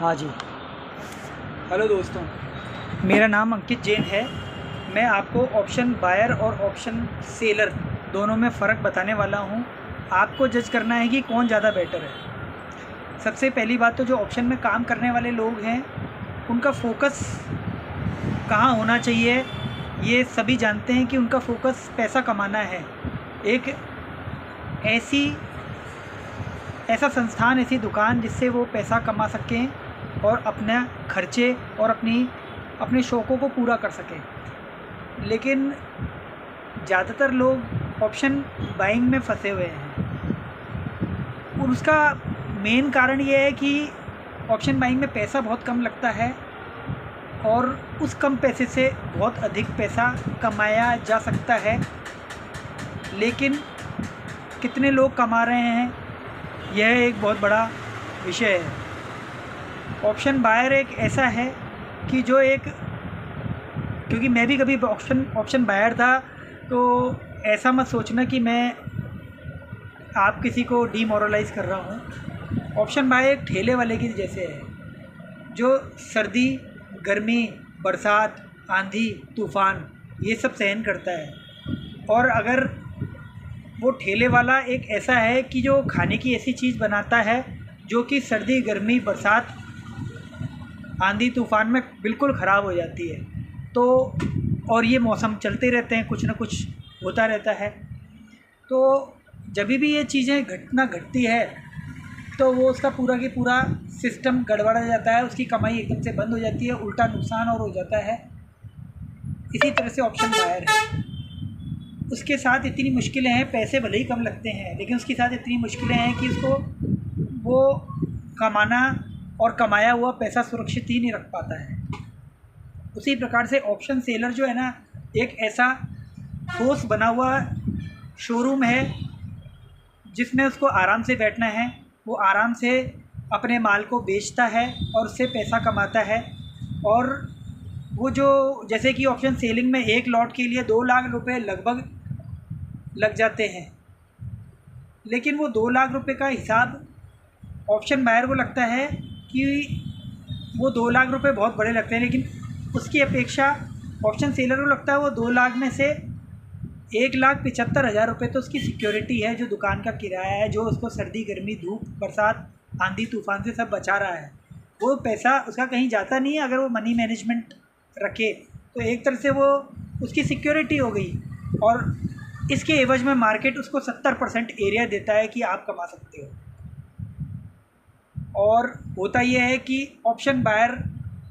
हाँ जी। हेलो दोस्तों, मेरा नाम अंकित जैन है। मैं आपको ऑप्शन बायर और ऑप्शन सेलर दोनों में फ़र्क बताने वाला हूँ। आपको जज करना है कि कौन ज़्यादा बेटर है। सबसे पहली बात तो जो ऑप्शन में काम करने वाले लोग हैं उनका फ़ोकस कहाँ होना चाहिए, ये सभी जानते हैं कि उनका फ़ोकस पैसा कमाना है। एक ऐसा संस्थान, ऐसी दुकान जिससे वो पैसा कमा सकें और अपना खर्चे और अपने शौक़ों को पूरा कर सकें। लेकिन ज़्यादातर लोग ऑप्शन बाइंग में फंसे हुए हैं और उसका मेन कारण ये है कि ऑप्शन बाइंग में पैसा बहुत कम लगता है और उस कम पैसे से बहुत अधिक पैसा कमाया जा सकता है। लेकिन कितने लोग कमा रहे हैं, यह एक बहुत बड़ा विषय है। ऑप्शन बायर एक ऐसा है कि क्योंकि मैं भी कभी ऑप्शन बायर था, तो ऐसा मत सोचना कि मैं आप किसी को डीमोरलाइज़ कर रहा हूँ। ऑप्शन बायर एक ठेले वाले की जैसे है, जो सर्दी, गर्मी, बरसात, आंधी, तूफ़ान ये सब सहन करता है। और अगर वो ठेले वाला एक ऐसा है कि जो खाने की ऐसी चीज़ बनाता है जो कि सर्दी, गर्मी, बरसात, आंधी, तूफ़ान में बिल्कुल ख़राब हो जाती है, तो और ये मौसम चलते रहते हैं, कुछ ना कुछ होता रहता है। तो जब भी ये चीज़ें घटती है तो वो उसका पूरा की पूरा सिस्टम गड़बड़ा जाता है, उसकी कमाई एकदम से बंद हो जाती है, उल्टा नुकसान और हो जाता है। इसी तरह से ऑप्शन बायर है, उसके साथ इतनी मुश्किलें हैं। पैसे भले ही कम लगते हैं लेकिन उसके साथ इतनी मुश्किलें हैं कि उसको वो कमाना और कमाया हुआ पैसा सुरक्षित ही नहीं रख पाता है। उसी प्रकार से ऑप्शन सेलर जो है ना, एक ऐसा ठोस बना हुआ शोरूम है जिसमें उसको आराम से बैठना है, वो आराम से अपने माल को बेचता है और उससे पैसा कमाता है। और वो जो जैसे कि ऑप्शन सेलिंग में एक लॉट के लिए 2 लाख रुपए लगभग लग जाते हैं, लेकिन वो 2 लाख रुपए का हिसाब ऑप्शन बायर को लगता है कि वो 2 लाख रुपए बहुत बड़े लगते हैं, लेकिन उसकी अपेक्षा ऑप्शन सेलर को लगता है वो 2 लाख में से 1,75,000 रुपये तो उसकी सिक्योरिटी है, जो दुकान का किराया है, जो उसको सर्दी, गर्मी, धूप, बरसात, आंधी, तूफ़ान से सब बचा रहा है। वो पैसा उसका कहीं जाता नहीं है। अगर वो मनी मैनेजमेंट रखे तो एक तरह से वो उसकी सिक्योरिटी हो गई, और इसके एवज में मार्केट उसको 70% एरिया देता है कि आप कमा सकते हो। और होता यह है कि ऑप्शन बायर,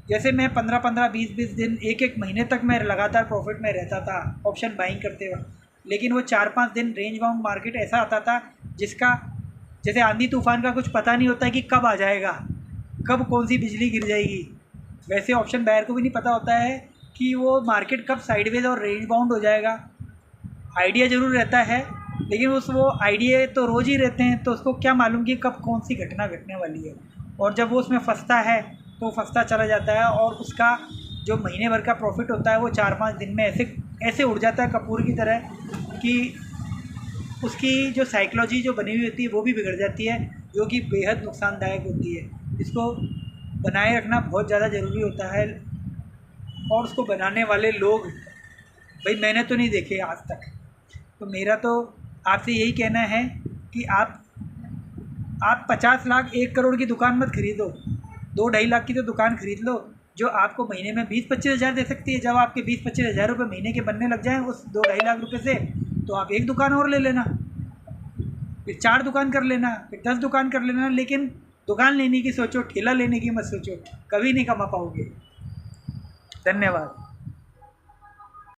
जैसे मैं 15-15, 20-20 दिन, एक महीने तक मैं लगातार प्रॉफिट में रहता था ऑप्शन बाइंग करते वक्त, लेकिन वो 4-5 दिन रेंज बाउंड मार्केट ऐसा आता था जिसका जैसे आंधी तूफ़ान का कुछ पता नहीं होता है कि कब आ जाएगा, कब कौन सी बिजली गिर जाएगी, वैसे ऑप्शन बायर को भी नहीं पता होता है कि वो मार्केट कब साइडवेज और रेंज बाउंड हो जाएगा। आइडिया ज़रूर रहता है, लेकिन वो आइडिया तो रोज़ ही रहते हैं, तो उसको क्या मालूम कि कब कौन सी घटना घटने वाली है। और जब वो उसमें फंसता है तो फंसता चला जाता है, और उसका जो महीने भर का प्रॉफिट होता है वो 4-5 दिन में ऐसे उड़ जाता है कपूर की तरह कि उसकी जो साइकोलॉजी जो बनी हुई होती है वो भी बिगड़ जाती है, जो कि बेहद नुकसानदायक होती है। इसको बनाए रखना बहुत ज़्यादा ज़रूरी होता है, और उसको बनाने वाले लोग भाई मैंने तो नहीं देखे आज तक। तो मेरा तो आपसे यही कहना है कि आप 50 लाख 1 करोड़ की दुकान मत खरीदो, 2-2.5 लाख की तो दुकान खरीद लो जो आपको महीने में 20-25 हज़ार दे सकती है। जब आपके 20-25 हज़ार रुपये महीने के बनने लग जाएं उस 2-2.5 लाख रुपए से, तो आप 1 दुकान और ले लेना, फिर 4 दुकान कर लेना, फिर 10 दुकान कर लेना। लेकिन दुकान लेने की सोचो, ठेला लेने की मत सोचो, कभी नहीं कमा पाओगे। धन्यवाद।